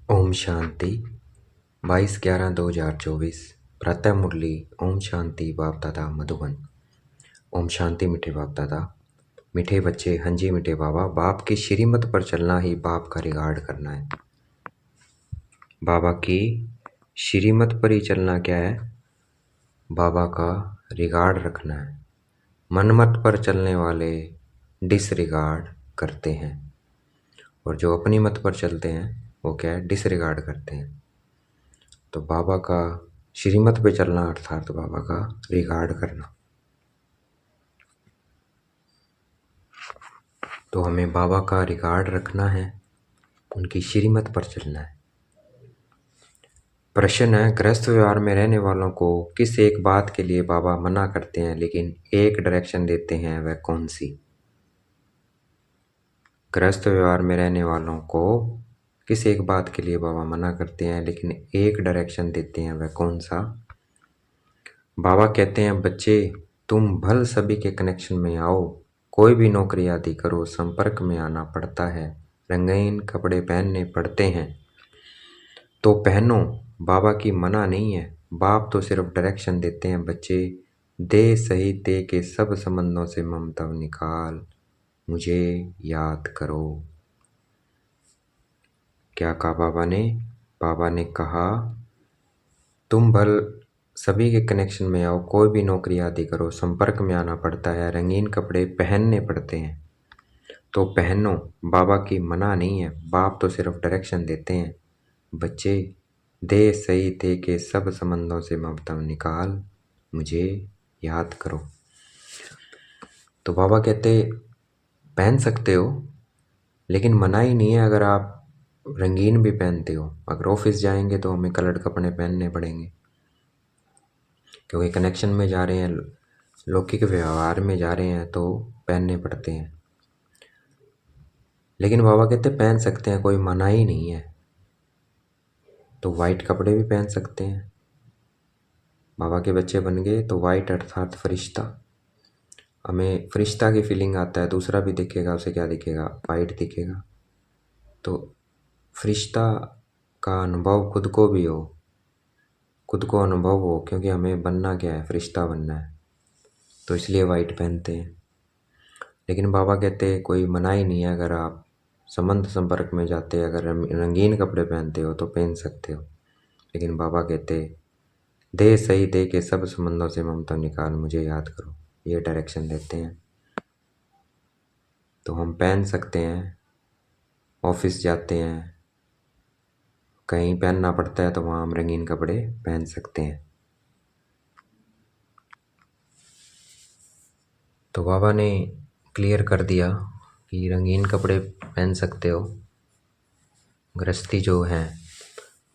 ओम शांति 22/11/2024 प्रातः मुरली। ओम शांति बाप दादा मधुबन। ओम शांति मीठे बाप दादा, मीठे बच्चे, हंजी मीठे बाबा। बाप की श्रीमत पर चलना ही बाप का रिगार्ड करना है। बाबा की श्रीमत पर ही चलना क्या है? बाबा का रिगार्ड रखना है। मनमत पर चलने वाले डिसरिगार्ड करते हैं, और जो अपनी मत पर चलते हैं वो क्या है? डिसरिगार्ड करते हैं। तो बाबा का श्रीमत पे चलना अर्थात बाबा का रिगार्ड करना। तो हमें बाबा का रिगार्ड रखना है, उनकी श्रीमत पर चलना है। प्रश्न है, गृहस्थ व्यवहार में रहने वालों को किस एक बात के लिए बाबा मना करते हैं लेकिन एक डायरेक्शन देते हैं, वह कौन सी? गृहस्थ व्यवहार में रहने वालों को किस एक बात के लिए बाबा मना करते हैं लेकिन एक डायरेक्शन देते हैं, वह कौन सा? बाबा कहते हैं, बच्चे तुम भल सभी के कनेक्शन में आओ, कोई भी नौकरी आदि करो, संपर्क में आना पड़ता है, रंगीन कपड़े पहनने पड़ते हैं तो पहनो। बाबा की मना नहीं है, बाप तो सिर्फ डायरेक्शन देते हैं। बच्चे दे सही दे के सब संबंधों से ममता निकाल, मुझे याद करो। क्या कहा बाबा ने? बाबा ने कहा तुम भल सभी के कनेक्शन में आओ, कोई भी नौकरी आदि करो, संपर्क में आना पड़ता है, रंगीन कपड़े पहनने पड़ते हैं तो पहनो। बाबा की मना नहीं है, बाप तो सिर्फ डायरेक्शन देते हैं। बच्चे दे सही दे के सब संबंधों से ममता निकाल, मुझे याद करो। तो बाबा कहते पहन सकते हो, लेकिन मना ही नहीं है अगर आप रंगीन भी पहनते हो। अगर ऑफिस जाएंगे तो हमें कलर्ड कपड़े पहनने पड़ेंगे, क्योंकि कनेक्शन में जा रहे हैं, लौकिक व्यवहार में जा रहे हैं तो पहनने पड़ते हैं। लेकिन बाबा कहते पहन सकते हैं, कोई मना ही नहीं है। तो वाइट कपड़े भी पहन सकते हैं। बाबा के बच्चे बन गए तो वाइट अर्थात फरिश्ता। हमें फरिश्ता की फीलिंग आता है, दूसरा भी दिखेगा, उसे क्या दिखेगा? वाइट दिखेगा। तो फरिश्ता का अनुभव खुद को भी हो, खुद को अनुभव हो, क्योंकि हमें बनना क्या है? फरिश्ता बनना है, तो इसलिए वाइट पहनते हैं। लेकिन बाबा कहते कोई मना ही नहीं है, अगर आप संबंध संपर्क में जाते, अगर रंगीन कपड़े पहनते हो तो पहन सकते हो। लेकिन बाबा कहते दे सही दे के सब संबंधों से ममता निकाल, मुझे याद करो, ये डायरेक्शन देते हैं। तो हम पहन सकते हैं, ऑफिस जाते हैं, कहीं पहनना पड़ता है तो वहाँ हम रंगीन कपड़े पहन सकते हैं। तो बाबा ने क्लियर कर दिया कि रंगीन कपड़े पहन सकते हो, गृहस्थी जो है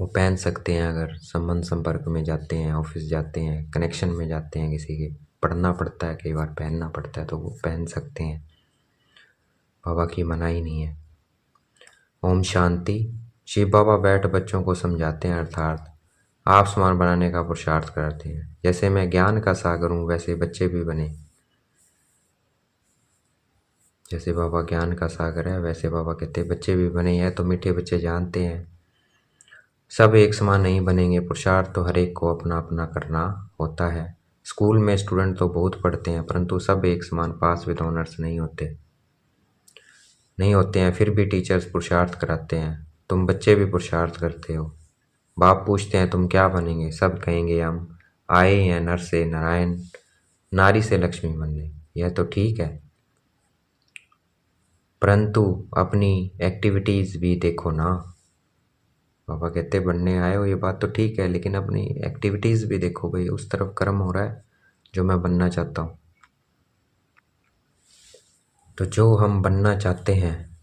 वो पहन सकते हैं। अगर संबंध संपर्क में जाते हैं, ऑफिस जाते हैं, कनेक्शन में जाते हैं, किसी के पढ़ना पड़ता है, कई बार पहनना पड़ता है, तो वो पहन सकते हैं। बाबा की मनाही नहीं है। ओम शांति। शिव बाबा बैठ बच्चों को समझाते हैं, अर्थात आप समान बनाने का पुरुषार्थ करते हैं। जैसे मैं ज्ञान का सागर हूँ, वैसे बच्चे भी बने। जैसे बाबा ज्ञान का सागर है, वैसे बाबा कहते बच्चे भी बने हैं। तो मीठे बच्चे जानते हैं सब एक समान नहीं बनेंगे, पुरुषार्थ तो हर एक को अपना अपना करना होता है। स्कूल में स्टूडेंट तो बहुत पढ़ते हैं, परंतु सब एक समान पास विद ऑनर्स नहीं होते हैं। फिर भी टीचर्स पुरुषार्थ कराते हैं, तुम बच्चे भी पुरुषार्थ करते हो। बाप पूछते हैं तुम क्या बनेंगे? सब कहेंगे हम आए हैं नर से नारायण, नारी से लक्ष्मी बनने। यह तो ठीक है, परंतु अपनी एक्टिविटीज़ भी देखो ना। बाबा कहते बनने आए हो, ये बात तो ठीक है, लेकिन अपनी एक्टिविटीज़ भी देखो भाई, उस तरफ कर्म हो रहा है जो मैं बनना चाहता हूँ। तो जो हम बनना चाहते हैं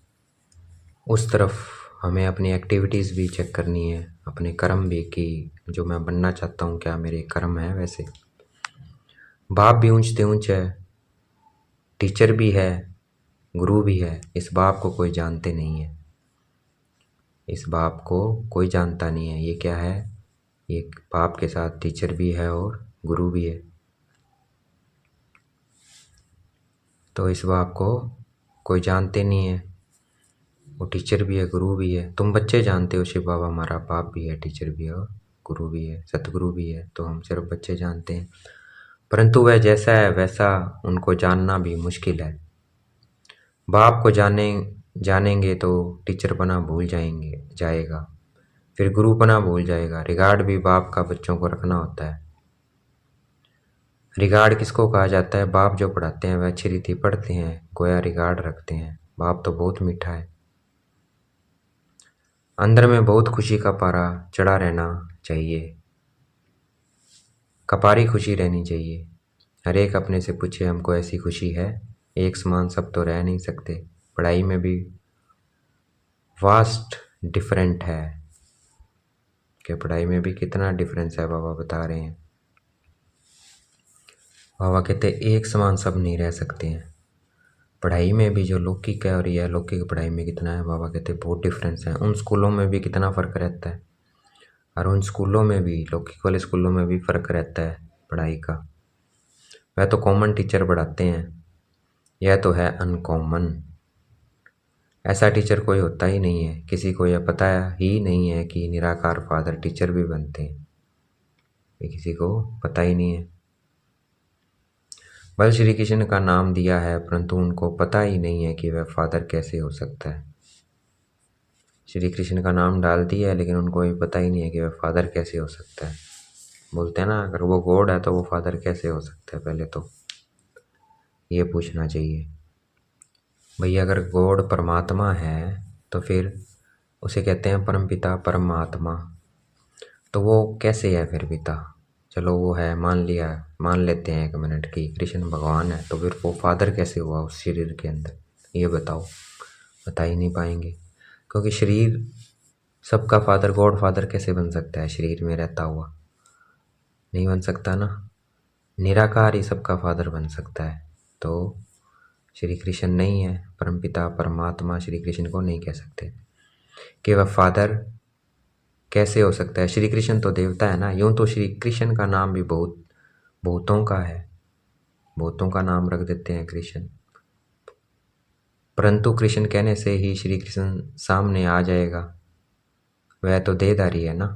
उस तरफ हमें अपनी एक्टिविटीज़ भी चेक करनी है, अपने कर्म भी, कि जो मैं बनना चाहता हूँ क्या मेरे कर्म है वैसे। बाप भी ऊंचते ऊंच है, टीचर भी है, गुरु भी है। इस बाप को कोई जानते नहीं है, इस बाप को कोई जानता नहीं है। ये क्या है? ये बाप के साथ टीचर भी है और गुरु भी है। तो इस बाप को कोई जानते नहीं है, वो टीचर भी है, गुरु भी है। तुम बच्चे जानते हो शिव बाबा हमारा बाप भी है, टीचर भी है, गुरु भी है, सतगुरु भी है। तो हम सिर्फ बच्चे जानते हैं, परंतु वह जैसा है वैसा उनको जानना भी मुश्किल है। बाप को जानेंगे तो टीचर पना भूल जाएगा, फिर गुरु पना भूल जाएगा। रिगार्ड भी बाप का बच्चों को रखना होता है। रिगार्ड किसको कहा जाता है? बाप जो पढ़ाते हैं वह अच्छी रीति पढ़ते हैं, गोया रिगार्ड रखते हैं। बाप तो बहुत मीठा है। अंदर में बहुत खुशी का पारा चढ़ा रहना चाहिए, कपारी खुशी रहनी चाहिए। हर एक अपने से पूछे हमको ऐसी खुशी है? एक समान सब तो रह नहीं सकते। पढ़ाई में भी वास्ट डिफरेंट है कि पढ़ाई में भी कितना डिफरेंस है, बाबा बता रहे हैं। बाबा कहते एक समान सब नहीं रह सकते हैं। पढ़ाई में भी जो लौकिक है और यह लौकिक पढ़ाई में कितना है, बाबा कहते बहुत डिफरेंस है। उन स्कूलों में भी कितना फ़र्क रहता है, और उन स्कूलों में भी, लौकिक वाले स्कूलों में भी फ़र्क रहता है पढ़ाई का। वह तो कॉमन टीचर पढ़ाते हैं, यह तो है अनकॉमन। ऐसा टीचर कोई होता ही नहीं है। किसी को यह पता ही नहीं है कि निराकार फादर टीचर भी बनते हैं, ये किसी को पता ही नहीं है। बल श्री कृष्ण का नाम दिया है, परंतु उनको पता ही नहीं है कि वह फादर कैसे हो सकता है। श्री कृष्ण का नाम डाल दिया है, लेकिन उनको ये पता ही नहीं है कि वह फादर कैसे हो सकता है। बोलते हैं ना, अगर वो गॉड है तो वो फादर कैसे हो सकता है? पहले तो ये पूछना चाहिए। भैया अगर गॉड परमात्मा है तो फिर उसे कहते हैं परमपिता परमात्मा, तो वो कैसे है फिर पिता? चलो वो है, मान लेते हैं 1 मिनट की कृष्ण भगवान है, तो फिर वो फादर कैसे हुआ उस शरीर के अंदर? ये बताओ। बता ही नहीं पाएंगे, क्योंकि शरीर सबका फादर, गॉड फादर कैसे बन सकता है शरीर में रहता हुआ? नहीं बन सकता ना। निराकार ही सबका फादर बन सकता है। तो श्री कृष्ण नहीं है, परमपिता परमात्मा श्री कृष्ण को नहीं कह सकते कि वह फादर कैसे हो सकता है। श्री कृष्ण तो देवता है ना। यूं तो श्री कृष्ण का नाम भी बहुतों का है, बहुतों का नाम रख देते हैं कृष्ण, परंतु कृष्ण कहने से ही श्री कृष्ण सामने आ जाएगा। वह तो देहधारी है ना।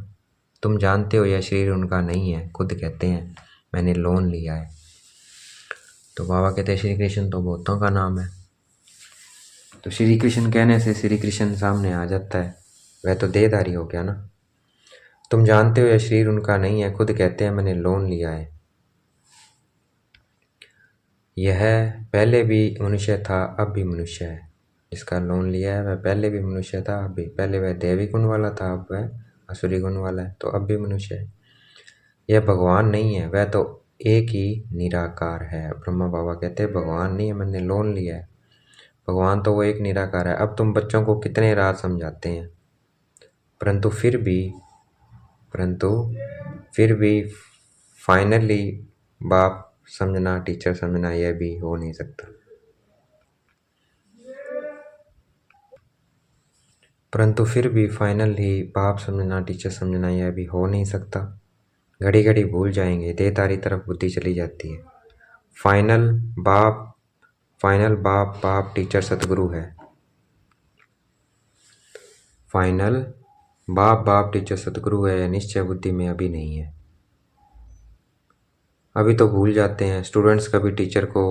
तुम जानते हो यह शरीर उनका नहीं है, खुद कहते हैं मैंने लोन लिया है। तो बाबा कहते हैं श्री कृष्ण तो बहुतों का नाम है, तो श्री कृष्ण कहने से श्री कृष्ण सामने आ जाता है, वह तो देहधारी हो गया ना। तुम जानते हो यह शरीर उनका नहीं है, खुद कहते हैं मैंने लोन लिया है। यह पहले भी मनुष्य था, अब भी मनुष्य है। जिसका लोन लिया है वह पहले भी मनुष्य था, अब भी। पहले वह दैवी गुण वाला था, अब वह असुरी गुण वाला है, तो अब भी मनुष्य है। यह भगवान नहीं है, वह तो एक ही निराकार है। ब्रह्मा बाबा कहते हैं भगवान नहीं है, मैंने लोन लिया है। भगवान तो वो एक निराकार है। अब तुम बच्चों को कितने राज समझाते हैं, परंतु फिर भी फाइनली बाप समझना, टीचर समझना, यह भी हो नहीं सकता। परंतु फिर भी फाइनली बाप समझना, टीचर समझना, यह भी हो नहीं सकता। घड़ी घड़ी भूल जाएंगे, देहधारी तरफ बुद्धि चली जाती है। फाइनल बाप बाप टीचर सतगुरु है। फाइनल बाप टीचर सतगुरु है, यह निश्चय बुद्धि में अभी नहीं है। अभी तो भूल जाते हैं। स्टूडेंट्स कभी टीचर को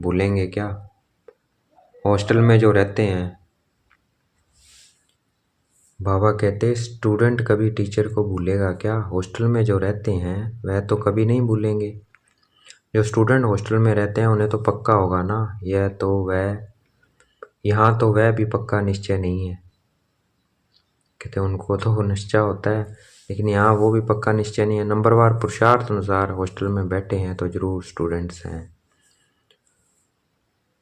भूलेंगे क्या? हॉस्टल में जो रहते हैं, बाबा कहते स्टूडेंट कभी टीचर को भूलेगा क्या? हॉस्टल में जो रहते हैं वह तो कभी नहीं भूलेंगे। जो स्टूडेंट हॉस्टल में रहते हैं उन्हें तो पक्का होगा ना। यहाँ तो वह भी पक्का निश्चय नहीं है। कहते उनको तो निश्चय होता है, लेकिन यहाँ वो भी पक्का निश्चय नहीं है। नंबरवार पुरुषार्थ अनुसार हॉस्टल में बैठे हैं तो जरूर स्टूडेंट्स हैं।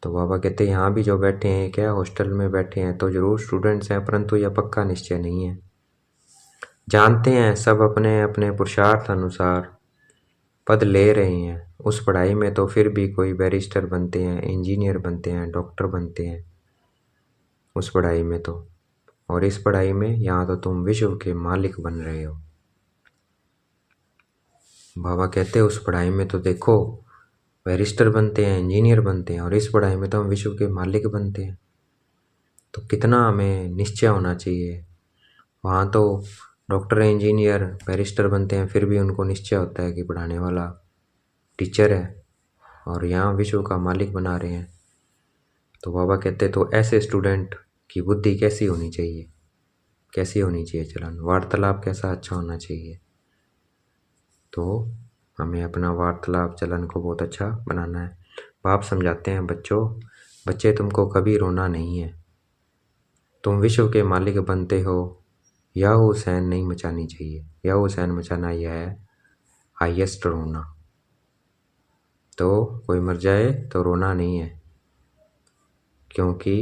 तो बाबा कहते हैं यहाँ भी जो बैठे हैं, क्या हॉस्टल में बैठे हैं तो जरूर स्टूडेंट्स हैं, परंतु यह पक्का निश्चय नहीं है। जानते हैं सब अपने अपने पुरुषार्थ अनुसार पद ले रहे हैं। उस पढ़ाई में तो फिर भी कोई बैरिस्टर बनते हैं, इंजीनियर बनते हैं, डॉक्टर बनते हैं उस पढ़ाई में तो। और इस पढ़ाई में यहाँ तो तुम विश्व के मालिक बन रहे हो। बाबा कहते हैं उस पढ़ाई में तो देखो बैरिस्टर बनते हैं, इंजीनियर बनते हैं, और इस पढ़ाई में तो हम विश्व के मालिक बनते हैं। तो कितना हमें निश्चय होना चाहिए। वहाँ तो डॉक्टर, इंजीनियर, बैरिस्टर बनते हैं, फिर भी उनको निश्चय होता है कि पढ़ाने वाला टीचर है, और यहाँ विश्व का मालिक बना रहे हैं। तो बाबा कहते तो ऐसे स्टूडेंट की बुद्धि कैसी होनी चाहिए, कैसी होनी चाहिए चलन, वार्तालाप कैसा अच्छा होना चाहिए। तो हमें अपना वार्तालाप चलन को बहुत अच्छा बनाना है। बाप समझाते हैं, बच्चे तुमको कभी रोना नहीं है, तुम विश्व के मालिक बनते हो। यह हुसैन नहीं मचानी चाहिए, यह हुसैन मचाना यह है हाईएस्ट रोना। तो कोई मर जाए तो रोना नहीं है, क्योंकि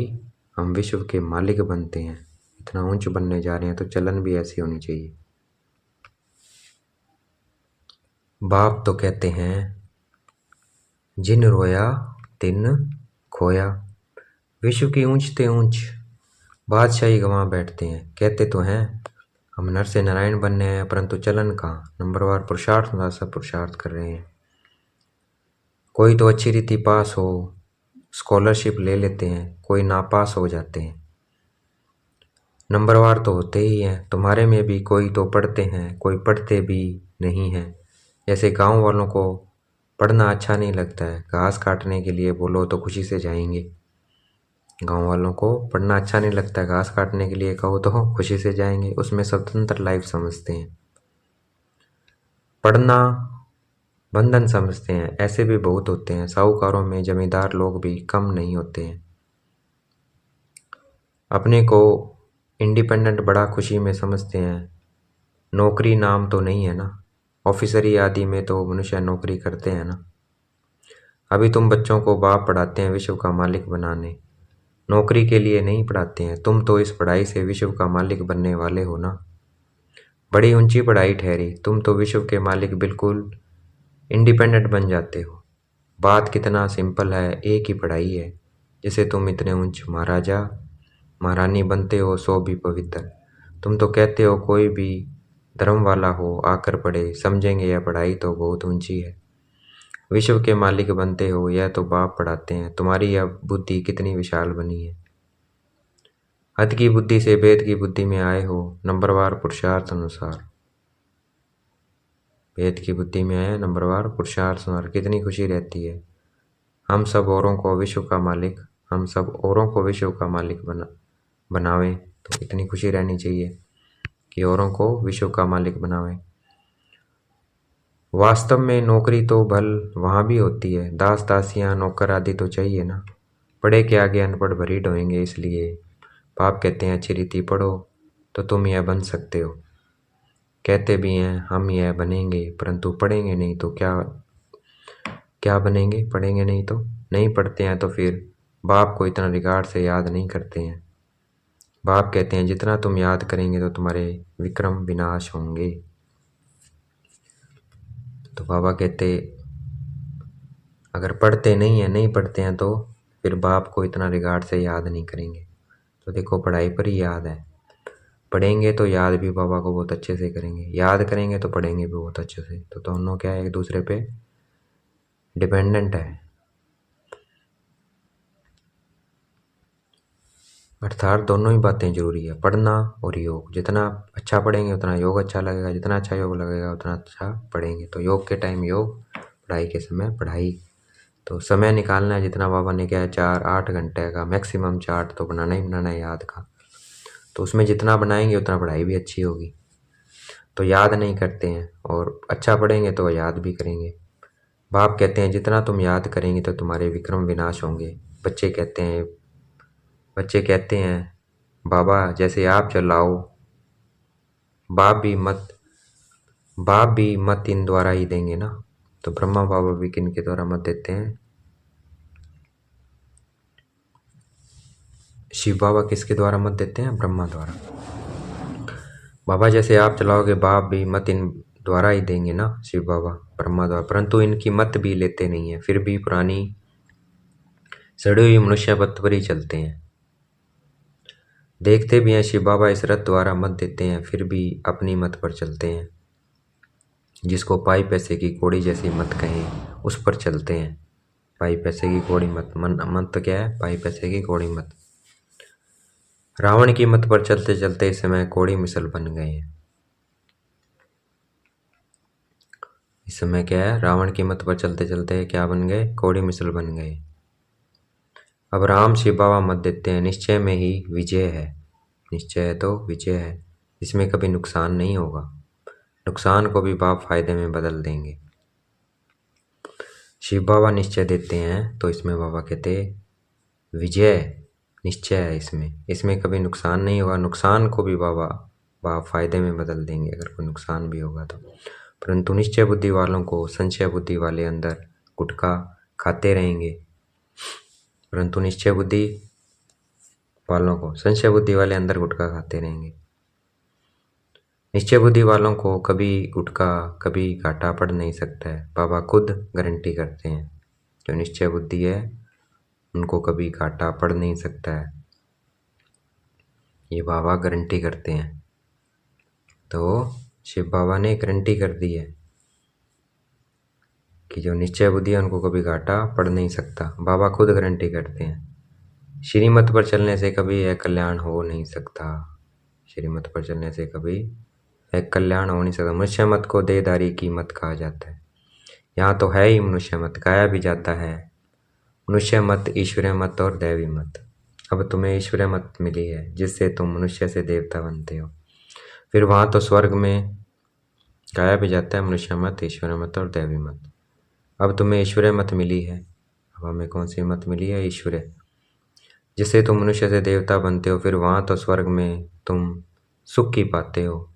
हम विश्व के मालिक बनते हैं, इतना ऊंच बनने जा रहे हैं, तो चलन भी ऐसी होनी चाहिए। बाप तो कहते हैं, जिन रोया तिन खोया। विश्व की ऊंचते ऊंच बादशाही गंवा बैठते हैं। कहते तो हैं हम नर से नारायण बनने हैं, परंतु चलन कहाँ, नंबरवार पुरुषार्थ सब पुरुषार्थ कर रहे हैं। कोई तो अच्छी रीति पास हो, स्कॉलरशिप ले लेते हैं, कोई नापास हो जाते हैं। नंबरवार तो होते ही हैं, तुम्हारे में भी कोई तो पढ़ते हैं, कोई पढ़ते भी नहीं हैं। जैसे गांव वालों को पढ़ना अच्छा नहीं लगता है, घास काटने के लिए बोलो तो खुशी से जाएंगे। गांव वालों को पढ़ना अच्छा नहीं लगता है, घास काटने के लिए कहो तो खुशी से जाएंगे, उसमें स्वतंत्र लाइफ समझते हैं। पढ़ना बंधन समझते हैं, ऐसे भी बहुत होते हैं। साहूकारों में जमींदार लोग भी कम नहीं होते हैं। अपने को इंडिपेंडेंट बड़ा खुशी में समझते हैं। नौकरी नाम तो नहीं है ना, ऑफिसरी आदि में तो मनुष्य नौकरी करते हैं ना। अभी तुम बच्चों को बाप पढ़ाते हैं विश्व का मालिक बनाने, नौकरी के लिए नहीं पढ़ाते हैं। तुम तो इस पढ़ाई से विश्व का मालिक बनने वाले हो ना। बड़ी ऊंची पढ़ाई ठहरी, तुम तो विश्व के मालिक बिल्कुल इंडिपेंडेंट बन जाते हो। बात कितना सिंपल है, एक ही पढ़ाई है, जिसे तुम इतने ऊंच महाराजा महारानी बनते हो, सो भी पवित्र। तुम तो कहते हो कोई भी धर्म वाला हो आकर पढ़े, समझेंगे यह पढ़ाई तो बहुत ऊंची है। विश्व के मालिक बनते हो, यह तो बाप पढ़ाते हैं। तुम्हारी यह बुद्धि कितनी विशाल बनी है। हद की बुद्धि से वेद की बुद्धि में आए हो, नंबरवार पुरुषार्थ अनुसार। वेद की बुद्धि में आए, नंबरवार पुरुषार्थ अनुसार। कितनी खुशी रहती है। हम सब औरों को विश्व का मालिक, हम सब औरों को विश्व का मालिक बनावें, तो इतनी खुशी रहनी चाहिए कि औरों को विश्व का मालिक बनावें। वास्तव में नौकरी तो भल वहाँ भी होती है, दास दासियाँ नौकर आदि तो चाहिए ना। पढ़े के आगे अनपढ़ भरी ढोएंगे, इसलिए बाप कहते हैं अच्छी रीति पढ़ो तो तुम यह बन सकते हो। कहते भी हैं हम यह बनेंगे, परंतु पढ़ेंगे नहीं तो क्या बनेंगे, पढ़ेंगे नहीं तो। नहीं पढ़ते हैं तो फिर बाप को इतना रिगार्ड से याद नहीं करते हैं। बाप कहते हैं जितना तुम याद करेंगे तो तुम्हारे विक्रम विनाश होंगे। तो बाबा कहते अगर पढ़ते नहीं पढ़ते हैं तो फिर बाप को इतना रिगार्ड से याद नहीं करेंगे। तो देखो पढ़ाई पर ही याद है, पढ़ेंगे तो याद भी बाबा को बहुत अच्छे से करेंगे, याद करेंगे तो पढ़ेंगे भी बहुत अच्छे से। तो दोनों क्या है, एक दूसरे पे डिपेंडेंट है। अर्थात दोनों ही बातें जरूरी है, पढ़ना और योग। जितना अच्छा पढ़ेंगे उतना योग अच्छा लगेगा, जितना अच्छा योग लगेगा उतना अच्छा पढ़ेंगे। तो योग के टाइम योग, पढ़ाई के समय पढ़ाई। तो समय निकालना है, जितना बाबा ने कहा है 4-8 घंटे का मैक्सिमम चार्ट तो बनाना ही बनाना है याद का। तो उसमें जितना बनाएंगे उतना पढ़ाई भी अच्छी होगी। तो याद नहीं करते हैं, और अच्छा पढ़ेंगे तो याद भी करेंगे। बाप कहते हैं जितना तुम याद करेंगे तो तुम्हारे विक्रम विनाश होंगे। बच्चे कहते हैं बाबा जैसे आप चलाओ, बाप भी मत इन द्वारा ही देंगे ना। तो ब्रह्मा बाबा भी किन के द्वारा मत देते हैं, शिव बाबा किसके द्वारा मत देते हैं, ब्रह्मा द्वारा। बाबा जैसे आप चलाओगे, बाप भी मत इन द्वारा ही देंगे ना, शिव बाबा ब्रह्मा द्वारा। परंतु इनकी मत भी लेते नहीं है, फिर भी पुरानी सड़ी हुई मनुष्य पथ पर ही चलते हैं। देखते भी हैं शिव बाबा इस रथ द्वारा मत देते हैं, फिर भी अपनी मत पर चलते हैं। जिसको पाई पैसे की कौड़ी जैसी मत कहें, उस पर चलते हैं। पाई पैसे की कौड़ी मत, मत क्या है, पाई पैसे की कौड़ी मत। रावण की मत पर चलते चलते इस समय कोड़ी मिसल बन गए हैं। इस समय क्या है, रावण की मत पर चलते चलते क्या बन गए, कोड़ी मिसल बन गए। अब राम शिव बाबा मत देते हैं, निश्चय में ही विजय है। निश्चय है तो विजय है, इसमें कभी नुकसान नहीं होगा। नुकसान को भी बाप फायदे में बदल देंगे। शिव बाबा निश्चय देते हैं तो इसमें बाबा कहते विजय निश्चय है, इसमें कभी नुकसान नहीं होगा। नुकसान को भी बाप फायदे में बदल देंगे अगर कोई नुकसान भी होगा तो। परंतु निश्चय बुद्धि वालों को संशय बुद्धि वाले अंदर गुटखा खाते रहेंगे। परंतु निश्चय बुद्धि वालों को संशय बुद्धि वाले अंदर गुटखा खाते रहेंगे। निश्चय बुद्धि वालों को कभी गुटखा कभी घाटा पड़ नहीं सकता है, बाबा खुद गारंटी करते हैं। जो निश्चय बुद्धि है उनको कभी घाटा पड़ नहीं सकता है, ये बाबा गारंटी करते हैं। तो शिव बाबा ने गारंटी कर दी है कि जो निश्चय बुद्धि है उनको कभी घाटा पड़ नहीं सकता, बाबा खुद गारंटी करते हैं। श्रीमत पर चलने से कभी यह कल्याण हो नहीं सकता। श्रीमत पर चलने से कभी एक कल्याण हो नहीं सकता। मनुष्य मत को देहधारी की मत कहा जाता है। यहाँ तो है ही मनुष्य मत, गाया भी जाता है मनुष्य मत, ईश्वरीय मत और दैवी मत। अब तुम्हें ईश्वरीय मत मिली है जिससे तुम मनुष्य से देवता बनते हो। फिर वहाँ तो स्वर्ग में गाया भी जाता है मनुष्य मत, ईश्वरीय मत और दैवी मत। अब तुम्हें ईश्वरीय मत मिली है। अब हमें कौन सी मत मिली है, ईश्वरीय, जिससे तुम मनुष्य से देवता बनते हो। फिर वहाँ तो स्वर्ग में तुम सुख की पाते हो,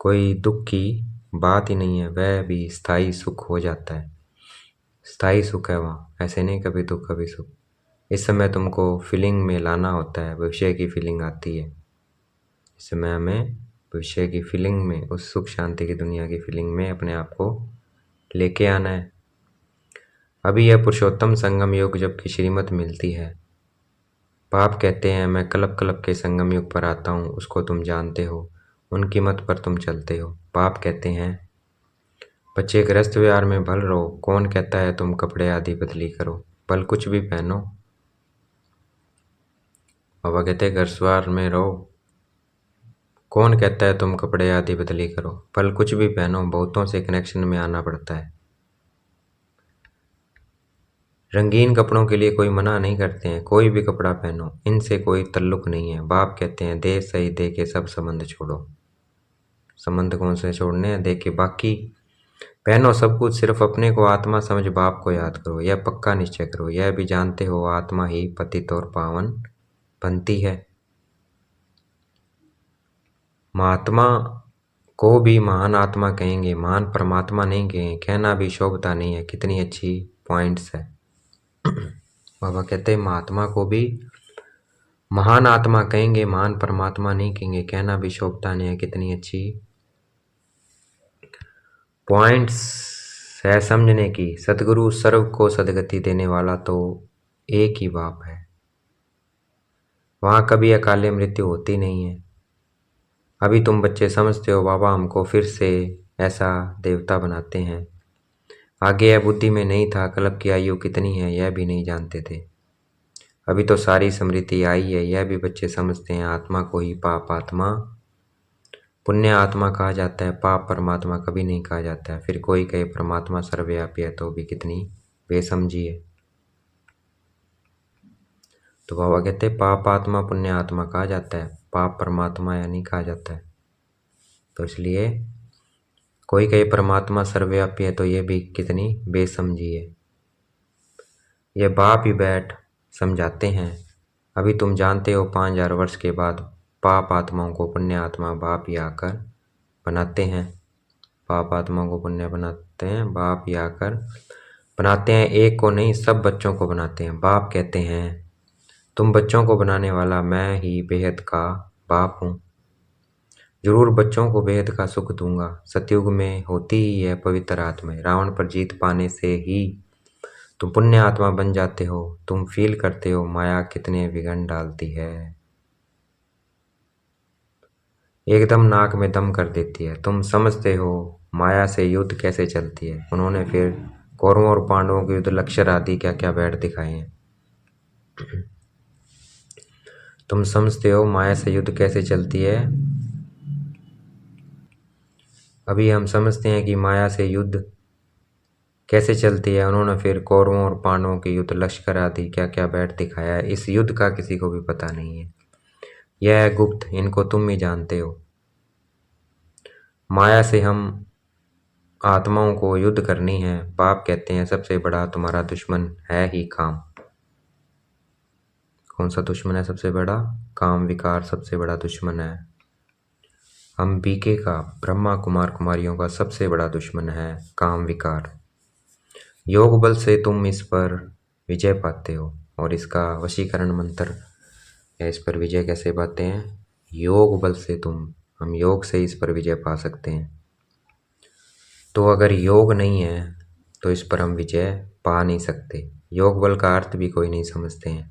कोई दुख की बात ही नहीं है, वह भी स्थायी सुख हो जाता है। स्थायी सुख है वहाँ, ऐसे नहीं कभी दुख कभी सुख। इस समय तुमको फीलिंग में लाना होता है, भविष्य की फीलिंग आती है। इस समय हमें भविष्य की फीलिंग में, उस सुख शांति की दुनिया की फीलिंग में अपने आप को लेके आना है। अभी यह पुरुषोत्तम संगम योग जबकि श्रीमत मिलती है। बाप कहते हैं मैं कल्प कल्प के संगम युग पर आता हूँ, उसको तुम जानते हो, उनकी मत पर तुम चलते हो। बाप कहते हैं बच्चे गृहस्थ व्यवहार में भल रहो, कौन कहता है तुम कपड़े आदि बदली करो, भल कुछ भी पहनो। बाबा कहते हैं गृहस्थ व्यवहार में रहो, कौन कहता है तुम कपड़े आदि बदली करो, भल कुछ भी पहनो। बहुतों से कनेक्शन में आना पड़ता है। रंगीन कपड़ों के लिए कोई मना नहीं करते हैं, कोई भी कपड़ा पहनो, इनसे कोई तल्लुक नहीं है। बाप कहते हैं देह सही दे के सब संबंध छोड़ो। संबंध कौन से छोड़ने हैं, दे के बाकी पहनो सब कुछ, सिर्फ अपने को आत्मा समझ बाप को याद करो। यह पक्का निश्चय करो, यह भी जानते हो आत्मा ही पतित और पावन बनती है। महात्मा को भी महान आत्मा कहेंगे, महान परमात्मा नहीं कहेंगे, कहना भी शोभता नहीं है। कितनी अच्छी पॉइंट्स है। बाबा कहते हैं महात्मा को भी महान आत्मा कहेंगे, महान परमात्मा नहीं कहेंगे, कहना भी शोभता नहीं है। कितनी अच्छी पॉइंट्स है समझने की। सदगुरु सर्व को सदगति देने वाला तो एक ही बाप है, वहाँ कभी अकाले मृत्यु होती नहीं है। अभी तुम बच्चे समझते हो बाबा हमको फिर से ऐसा देवता बनाते हैं, आगे यह बुद्धि में नहीं था। कल्प की आयु कितनी है यह भी नहीं जानते थे, अभी तो सारी स्मृति आई है, यह भी बच्चे समझते हैं। आत्मा को ही पाप आत्मा पुण्य आत्मा कहा जाता है, पाप परमात्मा कभी नहीं कहा जाता है। फिर कोई कहे परमात्मा सर्वव्यापी है तो भी कितनी बेसमझी है। तो बाबा कहते हैं पाप आत्मा पुण्य आत्मा कहा जाता है, पाप परमात्मा या नहीं कहा जाता है। तो इसलिए कोई कहे परमात्मा सर्वव्यापी है तो ये भी कितनी बेसमझी है। ये बाप ही बैठ समझाते हैं। अभी तुम जानते हो 5000 वर्ष के बाद पाप आत्माओं को पुण्य आत्मा बाप ही आकर बनाते हैं। पाप आत्माओं को पुण्य बनाते हैं, बाप ही आकर बनाते हैं। एक को नहीं सब बच्चों को बनाते हैं। बाप कहते हैं तुम बच्चों को बनाने वाला मैं ही बेहद का बाप हूँ, जरूर बच्चों को बेहद का सुख दूंगा। सतयुग में होती ही है पवित्र आत्मा, रावण पर जीत पाने से ही तुम पुण्य आत्मा बन जाते हो। तुम फील करते हो माया कितने विघ्न डालती है, एकदम नाक में दम कर देती है। तुम समझते हो माया से युद्ध कैसे चलती है। उन्होंने फिर कौरवों और पांडवों के युद्ध लक्षर आदि क्या क्या बैठ दिखाए हैं। तुम समझते हो माया से युद्ध कैसे चलती है? अभी हम समझते हैं कि माया से युद्ध कैसे चलती है। उन्होंने फिर कौरवों और पांडवों के युद्ध, लश्कर आदि क्या क्या बैठ दिखाया है। इस युद्ध का किसी को भी पता नहीं है। यह है गुप्त, इनको तुम ही जानते हो। माया से हम आत्माओं को युद्ध करनी है। बाप कहते हैं सबसे बड़ा तुम्हारा दुश्मन है ही काम। कौन सा दुश्मन है सबसे बड़ा? काम विकार सबसे बड़ा दुश्मन है। हम बीके का, ब्रह्मा कुमार कुमारियों का सबसे बड़ा दुश्मन है काम विकार। योग बल से तुम इस पर विजय पाते हो। और इसका वशीकरण मंत्र या इस पर विजय कैसे पाते हैं? योग बल से हम योग से इस पर विजय पा सकते हैं। तो अगर योग नहीं है तो इस पर हम विजय पा नहीं सकते। योग बल का अर्थ भी कोई नहीं समझते हैं।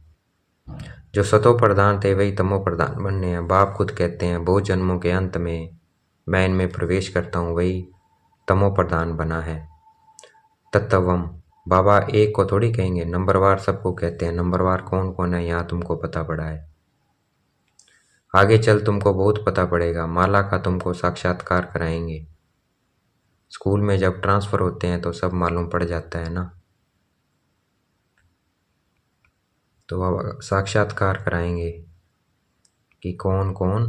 जो सतो प्रधान थे वही तमो प्रधान बनने हैं। बाप खुद कहते हैं बहुत जन्मों के अंत में मैं इनमें प्रवेश करता हूँ, वही तमो प्रधान बना है। तत्वम बाबा एक को थोड़ी कहेंगे, नंबरवार सबको कहते हैं। नंबरवार कौन कौन है यहाँ तुमको पता पड़ा है। आगे चल तुमको बहुत पता पड़ेगा। माला का तुमको साक्षात्कार कराएंगे। स्कूल में जब ट्रांसफ़र होते हैं तो सब मालूम पड़ जाता है ना। तो बाबा साक्षात्कार कराएंगे कि कौन कौन।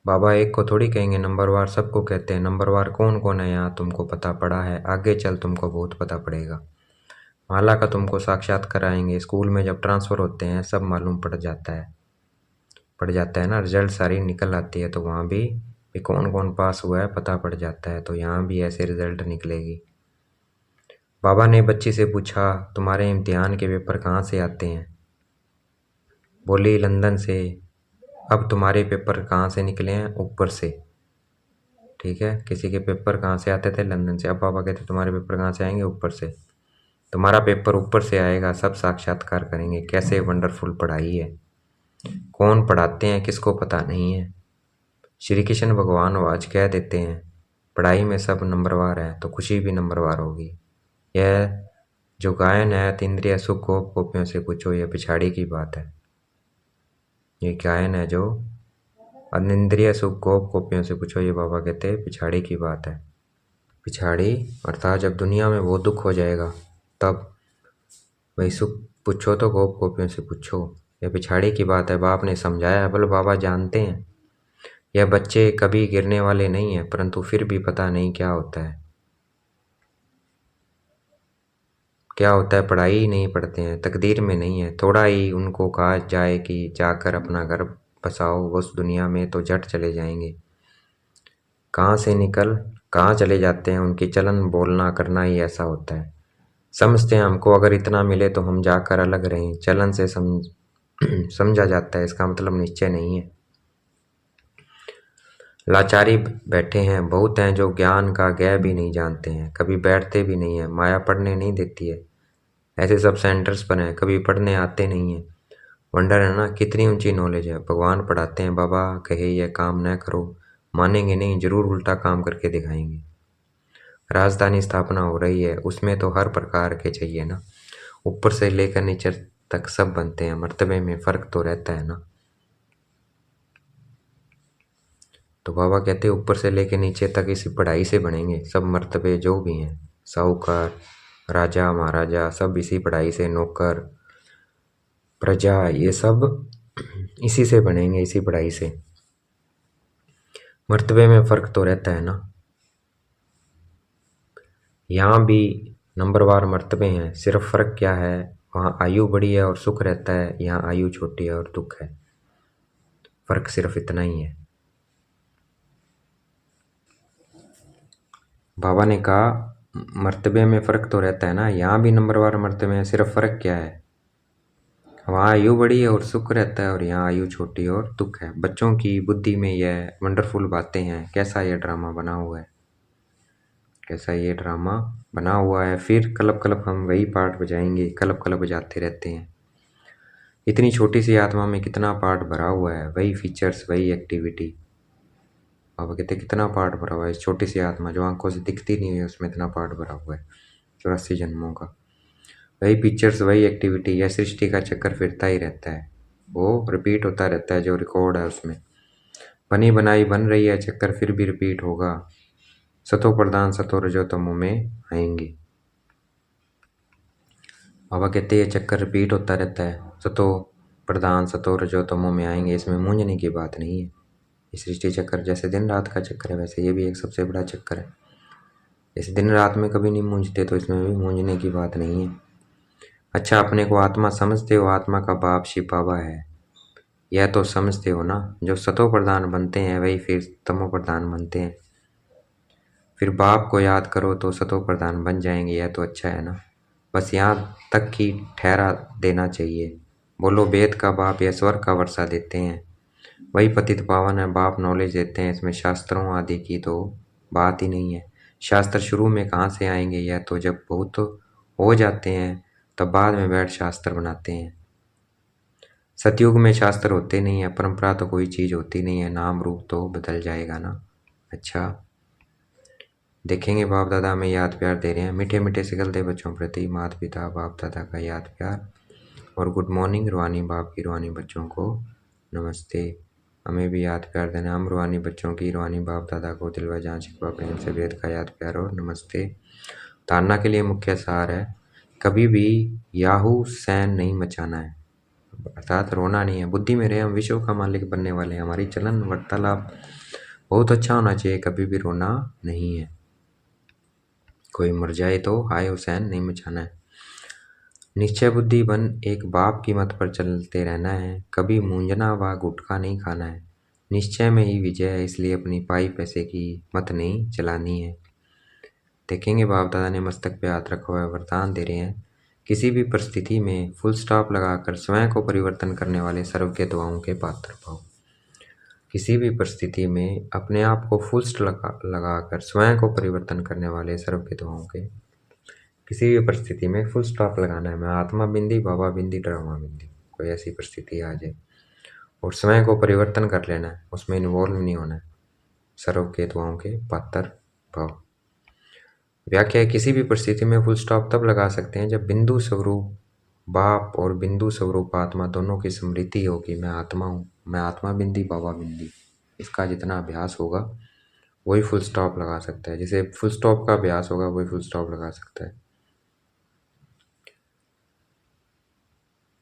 बाबा एक को थोड़ी कहेंगे, नंबरवार सबको कहते हैं। नंबरवार कौन कौन है यहाँ तुमको पता पड़ा है। आगे चल तुमको बहुत पता पड़ेगा। माला का तुमको साक्षात कराएंगे। स्कूल में जब ट्रांसफ़र होते हैं सब मालूम पड़ जाता है ना। रिजल्ट सारी निकल आती है तो वहाँ भी कौन कौन पास हुआ है पता पड़ जाता है। तो यहाँ भी ऐसे रिजल्ट निकलेगी। बाबा ने बच्ची से पूछा तुम्हारे इम्तिहान के पेपर कहाँ से आते हैं? बोली लंदन से। अब तुम्हारे पेपर कहाँ से निकले हैं? ऊपर से। ठीक है, किसी के पेपर कहाँ से आते थे? लंदन से। अब बाबा कहते तुम्हारे पेपर कहाँ से आएंगे? ऊपर से। तुम्हारा पेपर ऊपर से आएगा। सब साक्षात्कार करेंगे कैसे वंडरफुल पढ़ाई है। कौन पढ़ाते हैं किसको पता नहीं है। श्री कृष्ण भगवान आज कह देते हैं पढ़ाई में सब नंबरवार है तो खुशी भी नंबरवार होगी। यह जो गायन है तीन्द्रिय सुख गोप गोपियों से पूछो, यह पिछाड़ी की बात है। ये गायन है जो अनिंद्रिय सुख गोप गोपियों से पूछो, ये बाबा कहते हैं पिछाड़ी की बात है। पिछाड़ी अर्थात जब दुनिया में वो दुख हो जाएगा तब वही सुख पूछो तो गोप गोपियों से पूछो। यह पिछाड़ी की बात है। बाप ने समझाया। बोलो बाबा जानते हैं यह बच्चे कभी गिरने वाले नहीं हैं, परंतु फिर भी पता नहीं क्या होता है। क्या होता है? पढ़ाई ही नहीं पढ़ते हैं, तकदीर में नहीं है। थोड़ा ही उनको कहा जाए कि जाकर अपना घर बसाओ उस दुनिया में तो झट चले जाएंगे। कहाँ से निकल कहाँ चले जाते हैं। उनकी चलन बोलना करना ही ऐसा होता है। समझते हैं हमको अगर इतना मिले तो हम जाकर अलग रहें। चलन से समझा जाता है, इसका मतलब निश्चय नहीं है। लाचारी बैठे हैं बहुत हैं जो ज्ञान का गै भी नहीं जानते हैं, कभी बैठते भी नहीं है। माया पढ़ने नहीं देती है। ऐसे सब सेंटर्स पर हैं, कभी पढ़ने आते नहीं हैं। वंडर है ना कितनी ऊंची नॉलेज है। भगवान पढ़ाते हैं बाबा कहे यह काम न करो, मानेंगे नहीं, जरूर उल्टा काम करके दिखाएंगे। राजधानी स्थापना हो रही है, उसमें तो हर प्रकार के चाहिए ना। ऊपर से लेकर नीचे तक सब बनते हैं, मर्तबे में फ़र्क तो रहता है ना। तो बाबा कहते हैं ऊपर से लेकर नीचे तक इसी पढ़ाई से बनेंगे सब मर्तबे जो भी हैं। साहूकार, राजा, महाराजा सब इसी पढ़ाई से, नौकर, प्रजा, ये सब इसी से बनेंगे, इसी पढ़ाई से। मर्तबे में फ़र्क तो रहता है ना। यहाँ भी नंबरवार मर्तबे हैं, सिर्फ फ़र्क क्या है, वहाँ आयु बड़ी है और सुख रहता है, यहाँ आयु छोटी है और दुख है। फ़र्क सिर्फ इतना ही है। बाबा ने कहा मर्तबे में फ़र्क तो रहता है ना। यहाँ भी नंबरवार मर्तबे हैं, सिर्फ फ़र्क क्या है, वहाँ आयु बड़ी है और सुख रहता है और यहाँ आयु छोटी और दुख है। बच्चों की बुद्धि में यह वंडरफुल बातें हैं। कैसा ये ड्रामा बना हुआ है, कैसा ये ड्रामा बना हुआ है। फिर कलब कलब हम वही पार्ट बजाएंगे, कलब कलब बजाते रहते हैं। इतनी छोटी सी आत्मा में कितना पार्ट भरा हुआ है, वही फीचर्स, वही एक्टिविटी। बाबा कहते कितना पार्ट भरा हुआ है। इस छोटी सी आत्मा जो आंखों से दिखती नहीं है उसमें इतना पार्ट भरा हुआ है 84 जन्मों का। वही पिक्चर्स, वही एक्टिविटी। यह सृष्टि का चक्कर फिरता ही रहता है। वो रिपीट होता रहता है, जो रिकॉर्ड है उसमें। बनी बनाई बन रही है, चक्कर फिर भी रिपीट होगा। सतो प्रधान सतो रजो तमो में आएंगे। बाबा कहते हैं चक्कर रिपीट होता रहता है, सतो प्रधान सतो रजो तमो में आएंगे। इसमें मूंझने की बात नहीं है। ये सृष्टि चक्कर जैसे दिन रात का चक्कर है, वैसे ये भी एक सबसे बड़ा चक्कर है। इस दिन रात में कभी नहीं मूंझते, तो इसमें भी मूंझने की बात नहीं है। अच्छा, अपने को आत्मा समझते हो, आत्मा का बाप शिव बाबा है, यह तो समझते हो ना। जो सतो प्रधान बनते हैं वही फिर तमो प्रधान बनते हैं। फिर बाप को याद करो तो सतो प्रधान बन जाएंगे, यह तो अच्छा है ना। बस यहाँ तक ही ठहरा देना चाहिए। बोलो वेद का बाप या स्वर्ग का वर्षा देते हैं, वही पतित पावन है। बाप नॉलेज देते हैं, इसमें शास्त्रों आदि की तो बात ही नहीं है। शास्त्र शुरू में कहाँ से आएंगे, यह तो जब बहुत हो जाते हैं तब बाद में बैठ शास्त्र बनाते हैं। सतयुग में शास्त्र होते नहीं है, परंपरा तो कोई चीज़ होती नहीं है, नाम रूप तो बदल जाएगा ना। अच्छा, देखेंगे बाप दादा हमें याद प्यार दे रहे हैं। मीठे मीठे सिकलते बच्चों प्रति माता पिता बाप दादा का याद प्यार और गुड मॉर्निंग। रूहानी बाप की रूहानी बच्चों को नमस्ते। हमें भी याद प्यार देना। हम रूहानी बच्चों की रूहानी बाप दादा को दिल व जान शिकवा प्रेम से वेद का याद प्यार और नमस्ते। धारणा के लिए मुख्य सार है, कभी भी याहू सैन नहीं मचाना है, अर्थात रोना नहीं है। बुद्धि में रहे हम विश्व का मालिक बनने वाले हैं। हमारी चलन वार्तालाप बहुत अच्छा होना चाहिए, कभी भी रोना नहीं है। कोई मर जाए तो हाय हुसैन नहीं मचाना है। निश्चय बुद्धि बन एक बाप की मत पर चलते रहना है, कभी मूंझना व गुटखा नहीं खाना है। निश्चय में ही विजय है, इसलिए अपनी पाई पैसे की मत नहीं चलानी है। देखेंगे बाप दादा ने मस्तक पे हाथ रखा हुआ है, वरदान दे रहे हैं। किसी भी परिस्थिति में फुल स्टॉप लगाकर स्वयं को परिवर्तन करने वाले सर्व के दुआओं के पात्र पाओ। किसी भी परिस्थिति में अपने आप को फुल स्टॉप लगाकर स्वयं को परिवर्तन करने वाले सर्व के दुआओं के, किसी भी परिस्थिति में फुल स्टॉप लगाना है। मैं आत्मा बिंदी बाबा बिंदी ड्रामा बिंदी, कोई ऐसी परिस्थिति आ जाए और स्वयं को परिवर्तन कर लेना है, उसमें इन्वॉल्व नहीं होना है। सर्व के दुआओं के पात्र भाव। व्याख्या, किसी भी परिस्थिति में फुल स्टॉप तब लगा सकते हैं जब बिंदु स्वरूप बाप और बिंदु स्वरूप आत्मा दोनों की स्मृति होगी। मैं आत्मा हूँ, मैं आत्मा बिंदी बाबा बिंदी। इसका जितना अभ्यास होगा वही फुल स्टॉप लगा सकता है। जिसे फुल स्टॉप का अभ्यास होगा वही फुल स्टॉप लगा सकता है।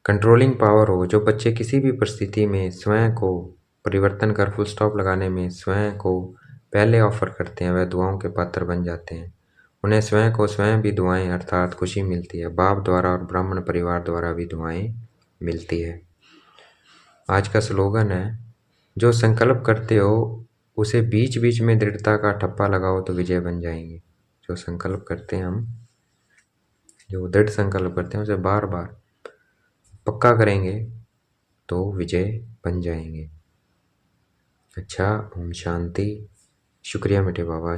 कंट्रोलिंग पावर हो, जो बच्चे किसी भी परिस्थिति में स्वयं को परिवर्तन कर फुल स्टॉप लगाने में स्वयं को पहले ऑफर करते हैं, वह दुआओं के पात्र बन जाते हैं। उन्हें स्वयं को स्वयं भी दुआएं अर्थात खुशी मिलती है, बाप द्वारा और ब्राह्मण परिवार द्वारा भी दुआएं मिलती है। आज का स्लोगन है, जो संकल्प करते हो उसे बीच बीच में दृढ़ता का ठप्पा लगाओ तो विजय बन जाएंगे। जो संकल्प करते हैं हम, जो दृढ़ संकल्प करते हैं उसे बार बार पक्का करेंगे तो विजय बन जाएंगे। अच्छा, ओम शांति। शुक्रिया मीठे बाबा।